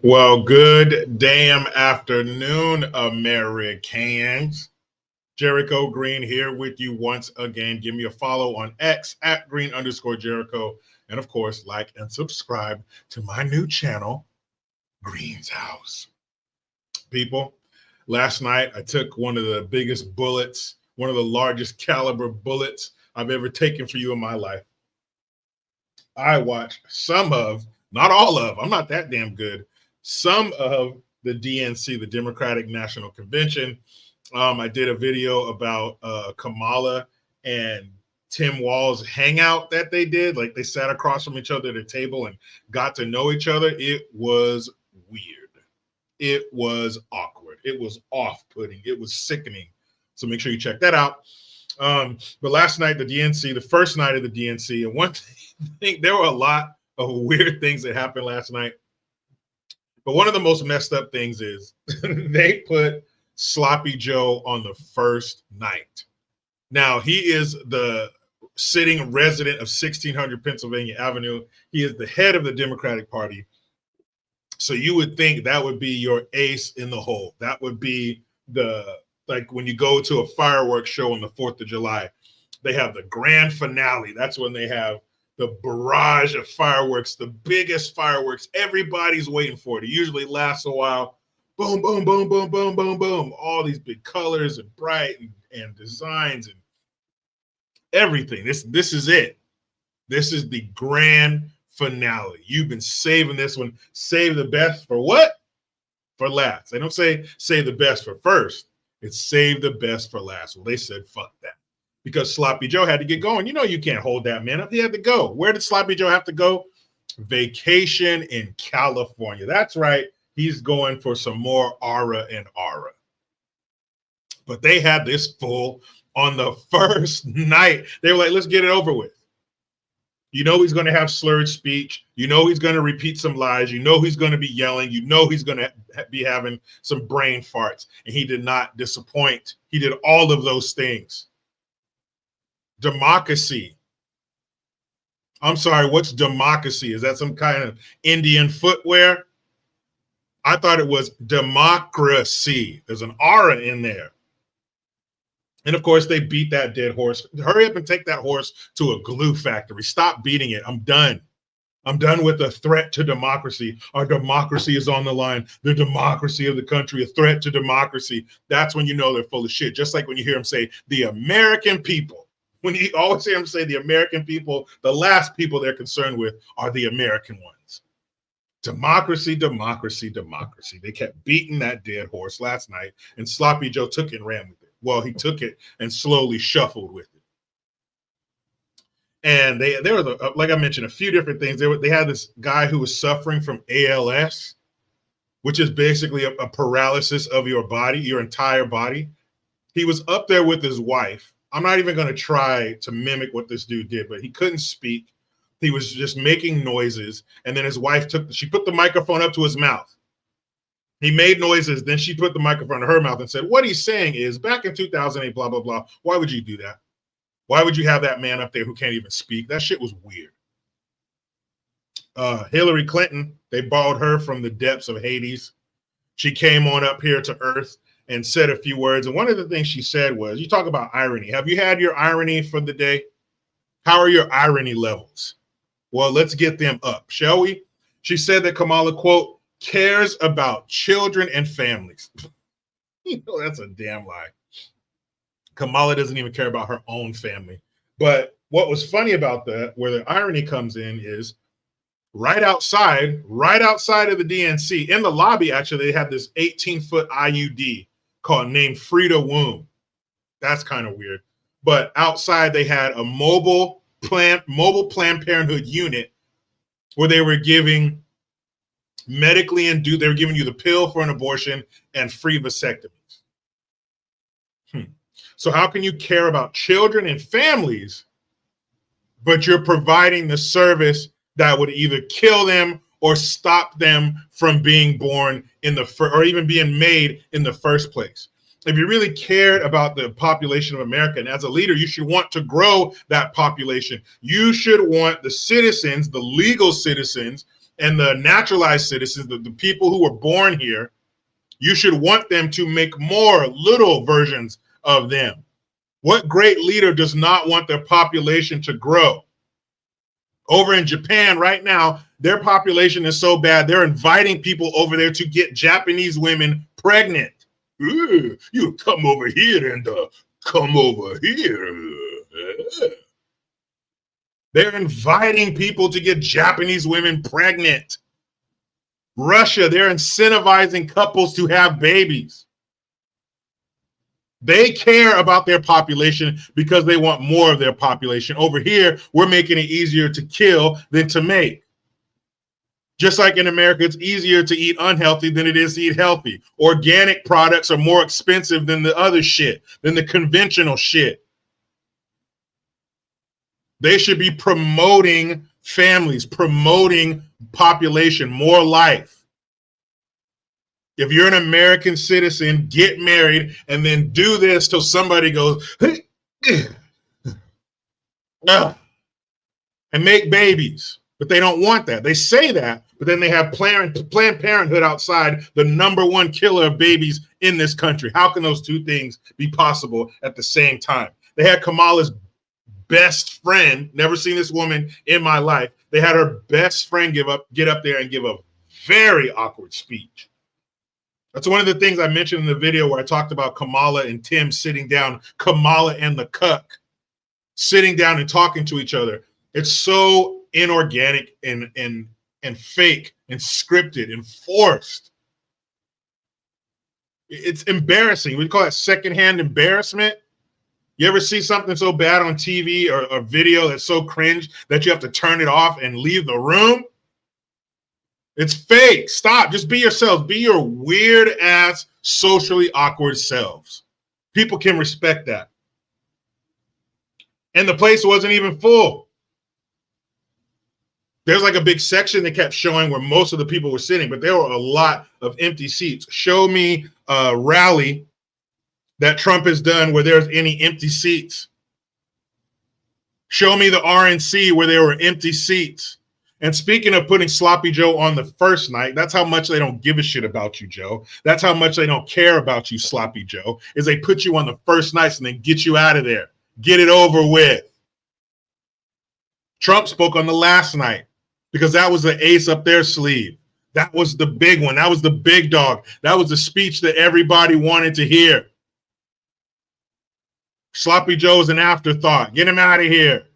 Well, good damn afternoon, Americans. Jericho Green here with you once again. Give me a follow on X at green underscore Jericho. And of course, like and subscribe to my new channel, Green's House. People, last night I took one of the biggest bullets, one of the largest caliber bullets I've ever taken for you in my life. I watched some of, not all of, I'm not that damn good, some of the DNC, the Democratic National Convention. I did a video about Kamala and Tim Walz hangout that they did. Like they sat across from each other at a table and got to know each other. It was weird. It was awkward. It was off putting. It was sickening. So make sure you check that out. But last night, the DNC, the first night of the DNC, and one thing, there were a lot of weird things that happened last night. But one of the most messed up things is they put Sloppy Joe on the first night. Now, he is the sitting resident of 1600 Pennsylvania Avenue. He is the head of the Democratic Party. So you would think that would be your ace in the hole. That would be like when you go to a fireworks show on the 4th of July, they have the grand finale. That's when they have the barrage of fireworks, the biggest fireworks. Everybody's waiting for it. It usually lasts a while. Boom, boom, boom, boom, boom, boom, boom. All these big colors and bright and designs and everything. This is it. This is the grand finale. You've been saving this one. Save the best for what? For last. They don't say save the best for first. It's save the best for last. Well, they said fuck that because Sloppy Joe had to get going. You know you can't hold that man up. He had to go. Where did Sloppy Joe have to go? Vacation in California. That's right. He's going for some more aura and aura. But they had this fool on the first night. They were like, let's get it over with. You know he's going to have slurred speech. You know he's going to repeat some lies. You know he's going to be yelling. You know he's going to be having some brain farts. And he did not disappoint. He did all of those things. Democracy. I'm sorry, what's democracy? Is that some kind of Indian footwear? I thought it was democracy. There's an aura in there. And of course, they beat that dead horse. Hurry up and take that horse to a glue factory. Stop beating it. I'm done. I'm done with the threat to democracy. Our democracy is on the line. The democracy of the country, a threat to democracy. That's when you know they're full of shit. Just like when you hear them say, the American people. When you always hear them say the American people, the last people they're concerned with are the American ones. Democracy, democracy, democracy. They kept beating that dead horse last night, and Sloppy Joe took it and ran with it. Well, he took it and slowly shuffled with it. And there was, like I mentioned, a few different things. They had this guy who was suffering from ALS, which is basically a paralysis of your body, your entire body. He was up there with his wife. I'm not even going to try to mimic what this dude did, but he couldn't speak. He was just making noises. And then his wife she put the microphone up to his mouth. He made noises. Then she put the microphone to her mouth and said, what he's saying is back in 2008, blah, blah, blah. Why would you do that? Why would you have that man up there who can't even speak? That shit was weird. Hillary Clinton, they borrowed her from the depths of Hades. She came on up here to Earth and said a few words. And one of the things she said was, you talk about irony. Have you had your irony for the day? How are your irony levels? Well, let's get them up, shall we? She said that Kamala, quote, cares about children and families. You know, that's a damn lie. Kamala doesn't even care about her own family. But what was funny about that, where the irony comes in, is right outside of the DNC, in the lobby, actually, they had this 18-foot IUD named Frida Womb. That's kind of weird. But outside, they had a mobile Planned Parenthood unit where they were giving medically induced, they were giving you the pill for an abortion and free vasectomies. So how can you care about children and families, but you're providing the service that would either kill them or stop them from being born or even being made in the first place? If you really cared about the population of America, and as a leader, you should want to grow that population. You should want the citizens, the legal citizens, And the naturalized citizens, the people who were born here, you should want them to make more little versions of them. What great leader does not want their population to grow? Over in Japan right now, their population is so bad, they're inviting people over there to get Japanese women pregnant. You come over here and come over here. They're inviting people to get Japanese women pregnant. Russia, they're incentivizing couples to have babies. They care about their population because they want more of their population. Over here, we're making it easier to kill than to make. Just like in America, it's easier to eat unhealthy than it is to eat healthy. Organic products are more expensive than the other shit, than the conventional shit. They should be promoting families, promoting population, more life. If you're an American citizen, get married and then do this till somebody goes, and make babies. But they don't want that. They say that, but then they have Planned Parenthood outside, the #1 killer of babies in this country. How can those two things be possible at the same time? They had Kamala's best friend, never seen this woman in my life. They had her best friend get up there and give a very awkward speech. That's one of the things I mentioned in the video where I talked about Kamala and Tim sitting down, Kamala and the cuck sitting down and talking to each other. It's so inorganic and fake and scripted and forced. It's embarrassing. We call it secondhand embarrassment. You ever see something so bad on TV or a video that's so cringe that you have to turn it off and leave the room? It's fake. Stop. Just be yourselves. Be your weird ass, socially awkward selves. People can respect that. And the place wasn't even full. There's like a big section they kept showing where most of the people were sitting, but there were a lot of empty seats. Show me a rally that Trump has done where there's any empty seats. Show me the RNC where there were empty seats. And speaking of putting Sloppy Joe on the first night, that's how much they don't give a shit about you, Joe. That's how much they don't care about you, Sloppy Joe, is they put you on the first night and then get you out of there. Get it over with. Trump spoke on the last night because that was the ace up their sleeve. That was the big one. That was the big dog. That was the speech that everybody wanted to hear. Sloppy Joe is an afterthought. Get him out of here.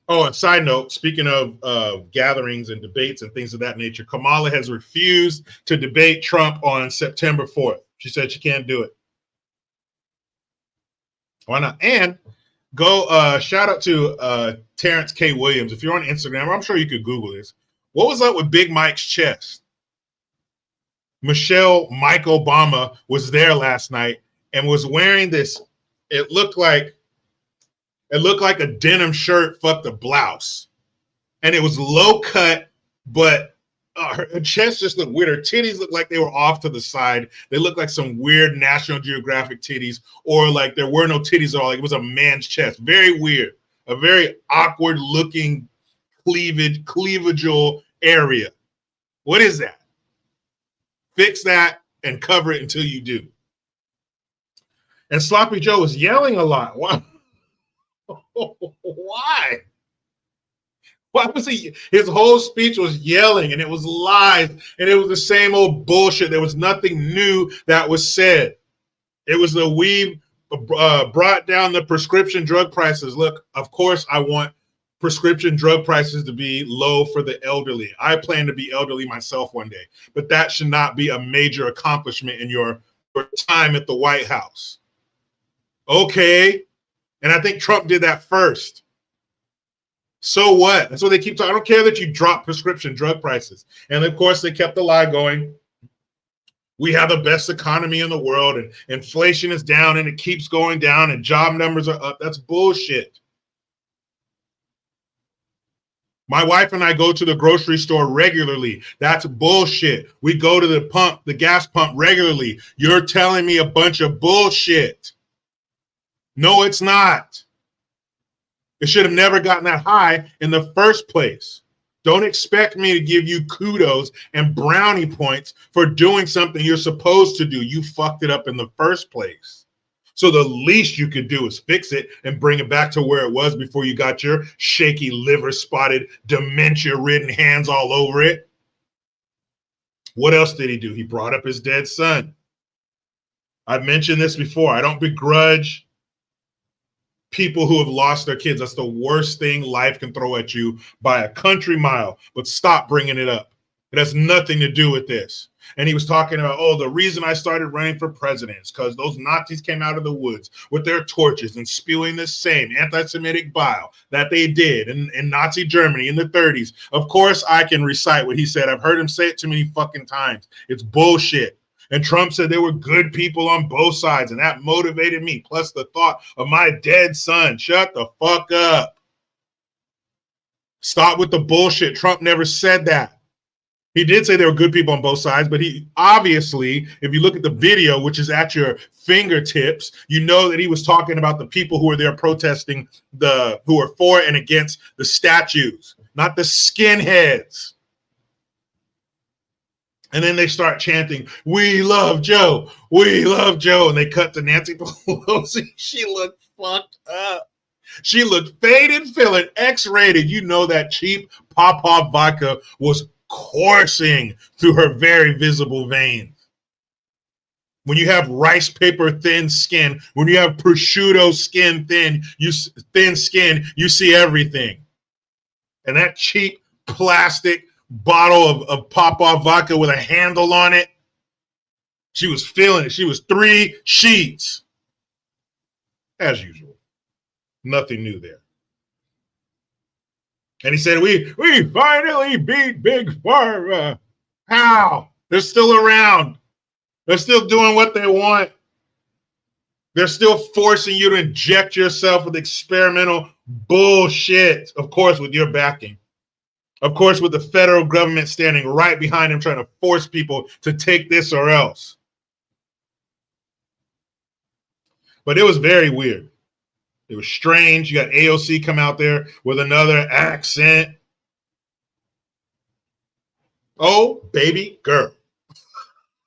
Oh, and side note, speaking of gatherings and debates and things of that nature, Kamala has refused to debate Trump on September 4th. She said she can't do it. Why not? And go shout out to Terrence K. Williams. If you're on Instagram, I'm sure you could Google this. What was up with Big Mike's chest? Mike Obama was there last night and was wearing this. It looked like a denim shirt, fucked a blouse. And it was low cut, but her chest just looked weird. Her titties looked like they were off to the side. They looked like some weird National Geographic titties, or like there were no titties at all. Like it was a man's chest. Very weird. A very awkward looking cleavageal area. What is that? Fix that and cover it until you do. And Sloppy Joe was yelling a lot. Why? Why? Why was he? His whole speech was yelling, and it was lies, and it was the same old bullshit. There was nothing new that was said. It was the we brought down the prescription drug prices. Look, of course, I want prescription drug prices to be low for the elderly. I plan to be elderly myself one day, but that should not be a major accomplishment in your time at the White House. Okay. And I think Trump did that first. So what? That's what they keep talking. I don't care that you drop prescription drug prices. And of course, they kept the lie going. We have the best economy in the world, and inflation is down, and it keeps going down, and job numbers are up. That's bullshit. My wife and I go to the grocery store regularly. That's bullshit. We go to the gas pump regularly. You're telling me a bunch of bullshit. No, it's not. It should have never gotten that high in the first place. Don't expect me to give you kudos and brownie points for doing something you're supposed to do. You fucked it up in the first place. So the least you could do is fix it and bring it back to where it was before you got your shaky, liver-spotted, dementia-ridden hands all over it. What else did he do? He brought up his dead son. I've mentioned this before. I don't begrudge people who have lost their kids. That's the worst thing life can throw at you by a country mile. But stop bringing it up. It has nothing to do with this. And he was talking about, oh, the reason I started running for president is because those Nazis came out of the woods with their torches and spewing the same anti-Semitic bile that they did in Nazi Germany in the 30s. Of course, I can recite what he said. I've heard him say it too many fucking times. It's bullshit. And Trump said there were good people on both sides, and that motivated me. Plus the thought of my dead son. Shut the fuck up. Stop with the bullshit. Trump never said that. He did say there were good people on both sides, but he obviously, if you look at the video, which is at your fingertips, you know that he was talking about the people who were there protesting, who are for and against the statues, not the skinheads. And then they start chanting, "We love Joe, we love Joe," and they cut to Nancy Pelosi. She looked fucked up. She looked faded, feeling X-rated. You know that cheap pop-off vodka was coursing through her very visible veins. When you have rice paper thin skin, when you have prosciutto skin thin skin, you see everything. And that cheap plastic bottle of pop-off vodka with a handle on it, she was feeling it. She was 3 sheets. As usual. Nothing new there. And he said, we finally beat Big Pharma. How? They're still around. They're still doing what they want. They're still forcing you to inject yourself with experimental bullshit. Of course, with your backing. Of course, with the federal government standing right behind him, trying to force people to take this or else. But it was very weird. It was strange. You got AOC come out there with another accent. Oh, baby girl.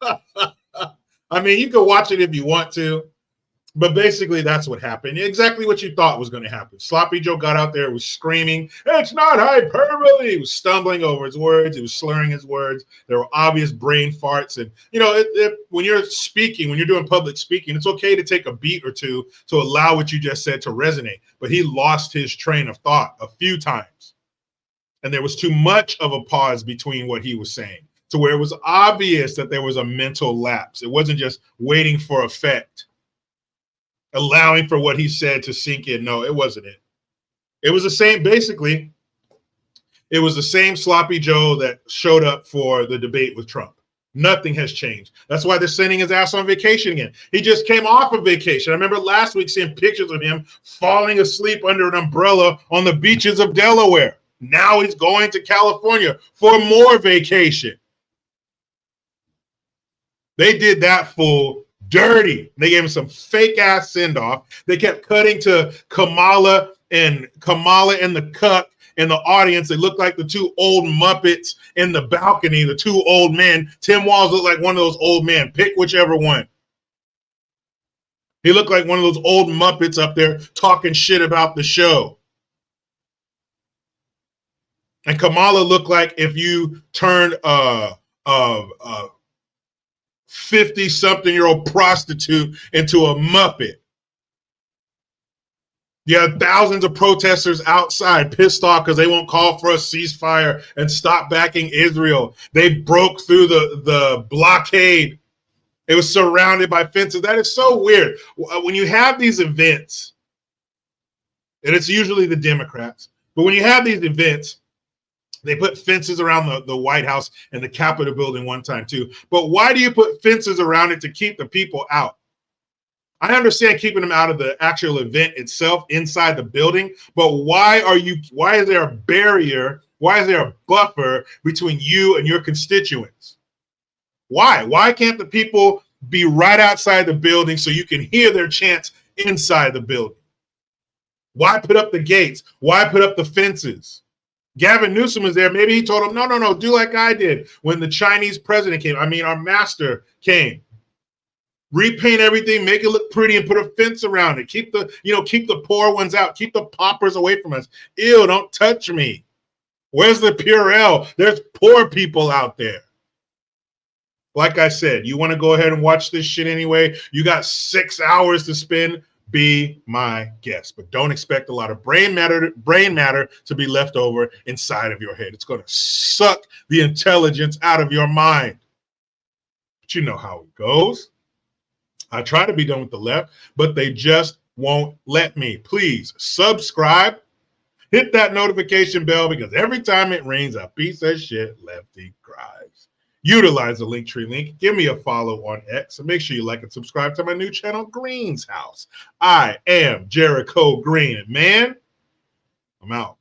I mean, you can watch it if you want to, but basically that's what happened. Exactly what you thought was going to happen. Sloppy Joe got out there, was screaming, "It's not hyperbole." He was stumbling over his words. He was slurring his words. There were obvious brain farts. And, you know, when you're speaking, when you're doing public speaking, it's okay to take a beat or two to allow what you just said to resonate. But he lost his train of thought a few times. And there was too much of a pause between what he was saying to where it was obvious that there was a mental lapse. It wasn't just waiting for effect, allowing for what he said to sink in. No, it wasn't it. It was the same, basically, it was the same Sloppy Joe that showed up for the debate with Trump. Nothing has changed. That's why they're sending his ass on vacation again. He just came off of vacation. I remember last week seeing pictures of him falling asleep under an umbrella on the beaches of Delaware. Now he's going to California for more vacation. They did that fool dirty. They gave him some fake ass send off. They kept cutting to Kamala and the cuck in the audience. They looked like the 2 old Muppets in the balcony, the 2 old men. Tim Walz looked like one of those old men. Pick whichever one. He looked like one of those old Muppets up there talking shit about the show. And Kamala looked like if you turned a 50-something-year-old prostitute into a Muppet. You have thousands of protesters outside pissed off because they won't call for a ceasefire and stop backing Israel. They broke through the blockade. It was surrounded by fences. That is so weird. When you have these events, and it's usually the Democrats, but when you have these events, they put fences around the White House and the Capitol building one time too. But why do you put fences around it to keep the people out? I understand keeping them out of the actual event itself inside the building, but why is there a barrier? Why is there a buffer between you and your constituents? Why? Why can't the people be right outside the building so you can hear their chants inside the building? Why put up the gates? Why put up the fences? Gavin Newsom was there. Maybe he told him, no, do like I did when the Chinese president came. I mean, our master came. Repaint everything, make it look pretty, and put a fence around it. Keep the poor ones out. Keep the paupers away from us. Ew, don't touch me. Where's the Purell? There's poor people out there. Like I said, you want to go ahead and watch this shit anyway? You got 6 hours to spend. Be my guest, but don't expect a lot of brain matter to be left over inside of your head. It's going to suck the intelligence out of your mind. But you know how it goes. I try to be done with the left, but they just won't let me. Please subscribe. Hit that notification bell because every time it rings, a piece of shit lefty cries. Utilize the Linktree link. Give me a follow on X and make sure you like and subscribe to my new channel, Green's House. I am Jericho Green. Man, I'm out.